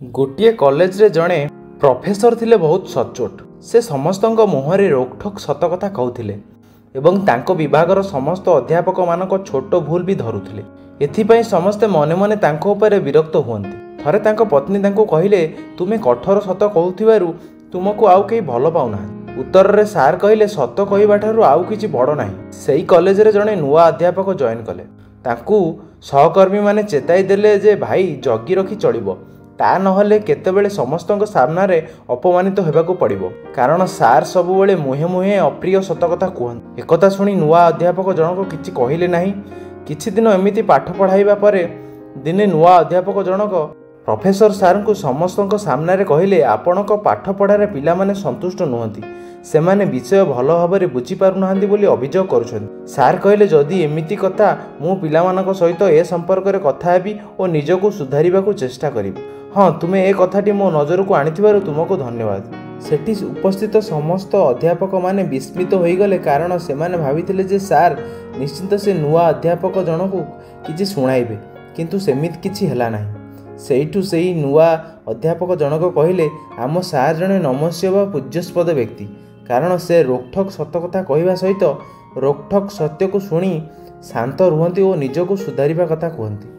गोटे कॉलेज रे जड़े प्रोफेसर थिले बहुत सचोट। से समस्त मुहरे रोकठोक सत कथा कहूथिले एवं तांको विभागर समस्त अध्यापक मानक छोट भूल भी धरुथिले। एथिपाई समस्ते मने मने तांको उपरे विरक्त हुअन्ति। थरे तांको पत्नी तांको कहिले तुमे कठोर सत कहूथिबारु तुमको आउ केही भल पाउना। उत्तर रे सार कहिले सत कहबा ठारू आउ किछि बड़ नाही। सेही कॉलेज रे जड़े नुआ अध्यापक जॉइन कले। तांकू सहकर्मी माने चेताई देले जे भाई जगी रखी चलिबो, ता नहले केतेबेले समस्तक सामनारे अपमानित हेबाकू पड़िबो। कारण सार सबुबेले मुहे मुहे अप्रिय सत कथा कहते। एकथा शुणी नुआ अध्यापक जनक किछि कहिले नाही। किछि दिन एमिति पाठ पढ़ाइबा परे दिने नुआ अध्यापक जनक प्रोफेसर सार को समस्तक सामनारे कहिले आपणक पाठ पढ़ारे पिला माने संतुष्ट नुहंती, सेमाने विषय भल भाबरे बुझी पारु नाहंती बोली अभियोग करुछन्ति। सार कहिले जदि एमिति कथा मु पिलामानक सहित ए संपर्क रे कथा हेबी और निजको सुधारिबाकू चेष्टा करिबी। हाँ, तुमे ए कथाटी मो नजर को आनिथिबारु तुमको धन्यवाद। सेठी उपस्थित समस्त अध्यापक माने विस्मित होईगले, कारण सेमाने भाविथिले जे सार निश्चित से नुआ अध्यापक जनकू किछि सुनाइबे, किंतु सेमित किछि हेला नाही। सेठू सेही नुआ अध्यापक जनक कहिले आम सार जणे नमस्य वा पूज्यस्पद व्यक्ति, कारण से रोकठोक सत कथा कहवा सहित रोकठोक सत्य को शुणी शांत रुहंती और निजको सुधारिबा कथा कहंती।